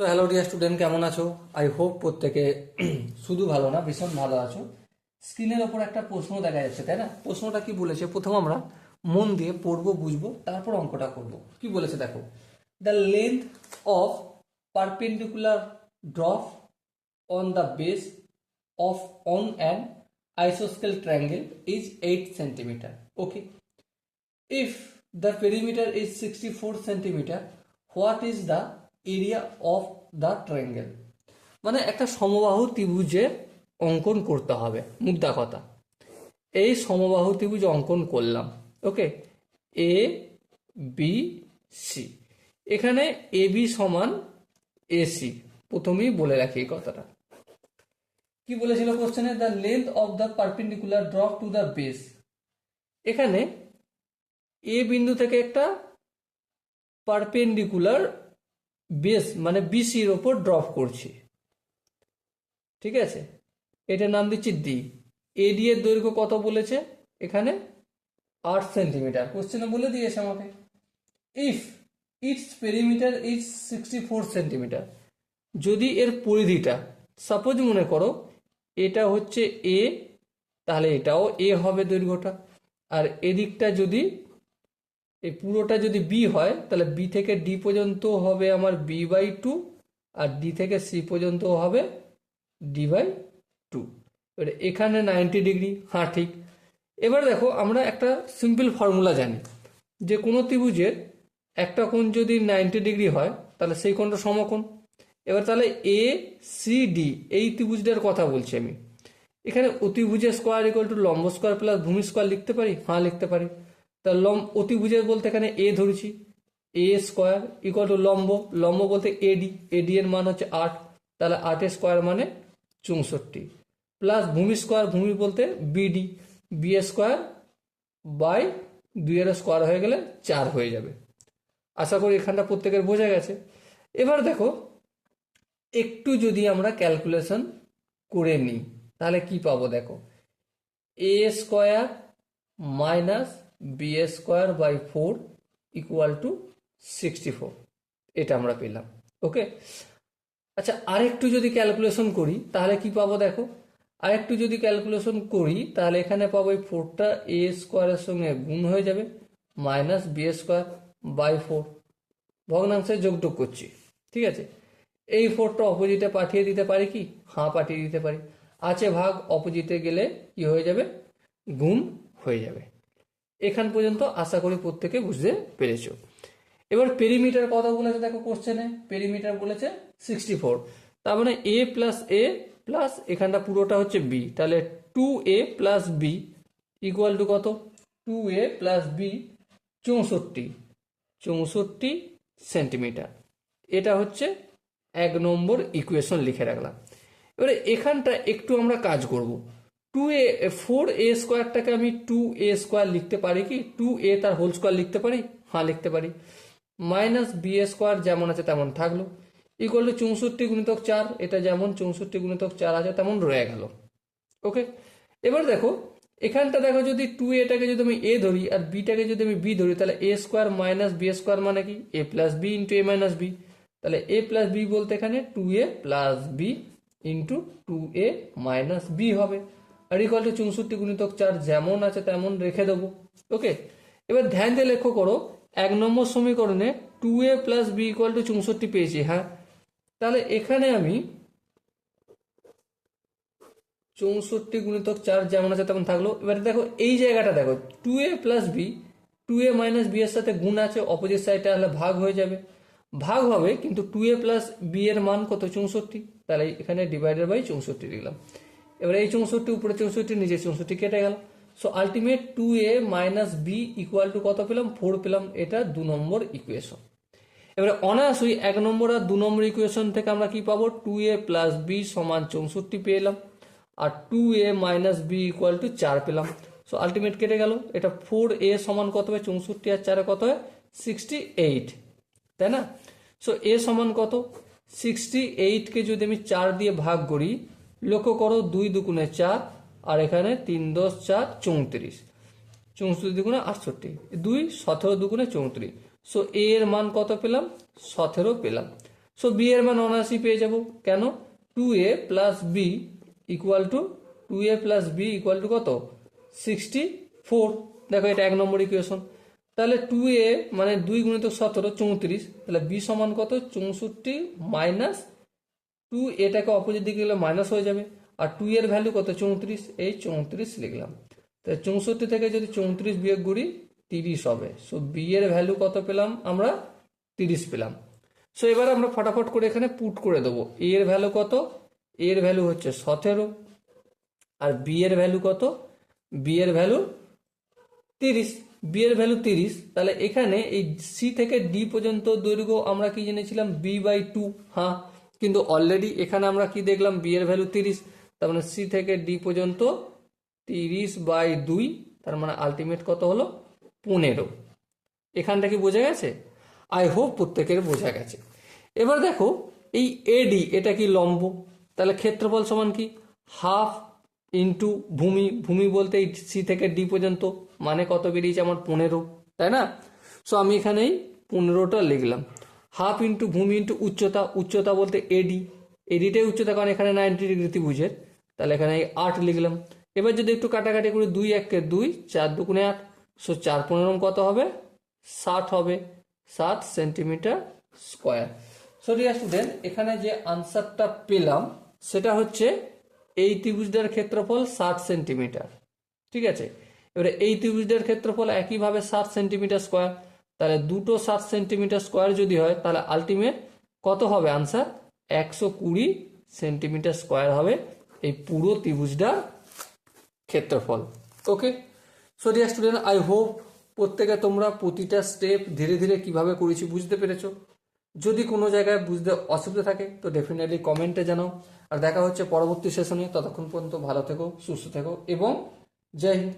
তো hello dear student, কেমন আছো? আই হোপ প্রত্যেকে শুধু ভালো না, ভীষণ ভালো আছো। স্ক্রিনের ওপর একটা প্রশ্ন দেখা যাচ্ছে, তাই না? প্রশ্নটা কি বলেছে প্রথম আমরা মন দিয়ে পড়বো, বুঝবো, তারপর অঙ্কটা করব। কি বলেছে দেখো, the length of perpendicular drop on the base of on an isosceles triangle is 8 centimeter. Okay. If the perimeter is 64 centimeter, what is the area of the triangle? মানে একটা সমবাহু ত্রিভুজের অঙ্কন করতে হবে, মুদ্রা কথা। এই সমবাহু ত্রিভুজ অঙ্কন করলাম। ওকে, এ বি সি। এখানে এ বি সমান এসি, প্রথমেই বলে রাখি এই কথাটা। কি বলেছিল কোশ্চেনে? The length of the perpendicular drop to the base. এখানে এ বিন্দু থেকে একটা পারপেন্ডিকুলার বেস মানে বিসির ওপর ড্রপ করছি, ঠিক আছে? এটার নাম দিচ্ছি ডি। এডি এর দৈর্ঘ্য কত বলেছে? এখানে 8 সেন্টিমিটার। কোশ্চেনে বলে দিয়েছে আমাকে। If it's perimeter is 64 centimetre, যদি এর পরিধিটা, সাপোজ মনে করো এটা হচ্ছে এ, তাহলে এটাও এ হবে দৈর্ঘ্যটা। আর এদিকটা যদি, এই পুরোটা যদি বি হয়, তাহলে বি থেকে ডি পর্যন্ত হবে আমার b/2, আর ডি থেকে সি পর্যন্ত হবে d/2। এবারে এখানে 90 ডিগ্রি, হ্যাঁ ঠিক। এবার দেখো, আমরা একটা সিম্পল ফর্মুলা জানি যে কোনো ত্রিভুজের একটা কোণ যদি 90 ডিগ্রি হয় তাহলে সেই কোণটা সমকোণ। এবার তাহলে এ সি ডি এই ত্রিভুজটার কথা বলছি আমি। এখানে অতিভুজের স্কোয়ার ইকুয়াল টু লম্ব স্কোয়ার প্লাস ভূমি স্কোয়ার লিখতে পারি, হ্যাঁ লিখতে পারি। তা অতিভুজের বলতে এখানে এ ধরেছি, এ স্কোয়ার ইকুয়াল টু লম্ব, লম্ব বলতে এডি, এডি এর মান হচ্ছে 8, তাহলে 8 স্কোয়ার মানে 64, প্লাস ভূমি স্কোয়ার, ভূমি বলতে বিডি, বি স্কোয়ার বাই 2 এর স্কোয়ার হয়ে গেলে 4 হয়ে যাবে। আশা করি এখানটা প্রত্যেকের বোঝা গেছে। এবার দেখো, একটু যদি আমরা ক্যালকুলেশন করে নিই তাহলে কি পাবো দেখো, A square minus B square by 4 equal to 64, এটা আমরা পেলাম। ওকে, আচ্ছা আরেকটু যদি ক্যালকুলেশন করি তাহলে কি পাবো দেখো, আরেকটু যদি ক্যালকুলেশন করি তাহলে এখানে পাবো এই 4টা এ স্কোয়ারের সঙ্গে গুণ হয়ে যাবে, মাইনাস বি স্কোয়ার বাই 4, ভগ্নাংশে যোগযোগ করছি, ঠিক আছে? এই 4টা অপোজিটে পাঠিয়ে দিতে পারি কি? হ্যাঁ পাঠিয়ে দিতে পারি। আছে ভাগ, অপোজিটে গেলে কি হয়ে যাবে? গুণ হয়ে যাবে। এখান পর্যন্ত আশা করি প্রত্যেকে বুঝতে পেরেছো। এবার পেরিমিটার কত বলেছে দেখো কোশ্চেনে, পেরিমিটার বলেছে 64। তার মানে এ প্লাস এ প্লাস এখানটা পুরোটা হচ্ছে বি, তাহলে 2a plus B equal to কত? 2a plus B 64 centimetre. এটা হচ্ছে 1 নম্বর ইকুয়েশন লিখে রাখলাম। এবারে এখানটা একটু আমরা কাজ করব। 4a স্কোয়ারটাকে আমি 2a স্কোয়ার লিখতে পারি কি? 2a তার হোল স্কোয়ার লিখতে পারি, হ্যাঁ লিখতে পারি। মাইনাস বি স্কোয়ার যেমন আছে তেমন থাকলো, ইকুয়াল টু 64 গুণিতক 4, এটা যেমন 64 গুণিতক 4 আছে তেমন রয়ে গেল। ওকে, এবার দেখো এখানটা দেখো, যদি 2aটাকে যদি আমি এ ধরি আর বিটাকে যদি আমি বি ধরি, তাহলে A square minus B square মানে কি? A plus B into A minus B. তাহলে এ প্লাস বি বলতে এখানে 2a plus B into 2a minus B হবে। আর ইকুয়াল টু 64 গুণিতক 4 যেমন আছে তেমন রেখে দেবো। ওকে, এবার ধ্যান দিয়ে লক্ষ্য করো, 1 নম্বর সমীকরণে 2a plus B equal to 64 পেয়েছি, হ্যাঁ। তাহলে এখানে আমি 64 গুণিতক 4 যেমন আছে তেমন থাকলো। এবারে দেখো এই জায়গাটা দেখো, 2a plus B, 2a minus B এর সাথে গুণ আছে, অপোজিট সাইডটা হলে ভাগ হয়ে যাবে, ভাগ হবে, কিন্তু 2a প্লাস বি এর মান কত? 64, তাহলে এখানে ডিভাইডেড বাই 64 লিখলাম। এবারে এই 64 উপরে 64, নিচে 64 কেটে গেল। So ultimate 2a minus B equal to কত পেলাম? 4 পেলাম। এটা 2 নম্বর ইকুয়েশন। এবারে অনায়াসই 1 নম্বর আর 2 নম্বর ইকুয়েশন থেকে আমরা কি পাবো? 2a প্লাস বি সমান 64 পেলাম, আর 2a minus B equal to 4 পেলাম। সো আলটিমেট কেটে গেল। এটা 4a সমান কত হবে? 64 আর 4 কত হয়? 68, তাই না? সো a সমান কত? 68কে যদি আমি 4 দিয়ে ভাগ করি, লক্ষ্য করো 2 দুগুণে 4, আর এখানে 3 10 4 34, 64 দুগুণে 68, 2 17 দুগুণে 34। সো এ এর মান কত পেলাম? 17 পেলাম। সো বি এর মান 79 পেয়ে যাব। কেন? 2a plus B equal to 2a plus B equal to কত? 64। দেখো এটা 1 নম্বর ইকুয়েশন। তাহলে 2a মানে 2 গুণিত 17 34, তাহলে বি সমান কত? 64 মাইনাস 2, এটাকে অপোজিট দিকে গেলে মাইনাস হয়ে যাবে। আর 2 এর ভ্যালু কত? 34, এই 34 লিখলাম। তাহলে 64 থেকে যদি 34 বিয়োগ করি 30 হবে। সো বি এর ভ্যালু কত পেলাম আমরা? 30 পেলাম। সো এবার আমরা ফটাফট করে এখানে পুট করে দেবো। এ এর ভ্যালু কত? এ এর ভ্যালু হচ্ছে 17, আর বি এর ভ্যালু কত? বি এর ভ্যালু 30। বি এর ভ্যালু 30, তাহলে এখানে এই সি থেকে ডি পর্যন্ত দৈর্ঘ্য আমরা কি জেনেছিলাম? b/2। হ্যাঁ, কিন্তু অলরেডি এখানে আমরা কি দেখলাম? বি এর ভ্যালু 30, তার মানে সি থেকে ডি পর্যন্ত 30/2, তার মানে আলটিমেট কত হলো? 15। এখানটা কি বোঝা গেছে? আই হোপ প্রত্যেকের বোঝা গেছে। এবার দেখো এই এডি, এটা কি লম্ব, তাহলে ক্ষেত্রফল সমান কি? হাফ ইন্টু ভূমি, ভূমি বলতে এই সি থেকে ডি পর্যন্ত, মানে কত বেরিয়েছে আমার? 15, তাই না? সো আমি এখানে এই 15টা লিখলাম। হাফ ইন্টু ভূমি ইন্টু উচ্চতা, উচ্চতা বলতে এডি, এডিটাই উচ্চতা, কারণ এখানে 90 ডিগ্রি ত্রিভুজের, তাহলে এখানে 8 লিখলাম। এবার যদি একটু কাটাকাটি করি, 2 1 2, 4 2 8, সো 4 15 কত হবে? 60 হবে, 60 centimetre square. So dear student, এখানে যে আনসারটা পেলাম সেটা হচ্ছে এই ত্রিভুজটার ক্ষেত্রফল 60 সেন্টিমিটার। ঠিক আছে, এবারে এই ত্রিভুজটার ক্ষেত্রফল একইভাবে 60 সেন্টিমিটার স্কোয়ার, তাহলে দুটো 60 সেন্টিমিটার স্কোয়ার যদি হয় তাহলে আলটিমেট কত হবে আনসার? 120 সেন্টিমিটার স্কোয়ার হবে এই পুরো ত্রিভুজটার ক্ষেত্রফল। Okay, so dear student, I hope প্রত্যেকে তোমরা প্রতিটা স্টেপ ধীরে ধীরে কিভাবে করেছি বুঝতে পেরেছো। যদি কোনো জায়গায় বুঝতে অসুবিধা থাকে তো ডেফিনেটলি কমেন্টে জানাও। আর দেখা হচ্ছে পরবর্তী সেশনে, ততক্ষণ পর্যন্ত ভালো থেকো, সুস্থ থেকো এবং জয় হিন্দ।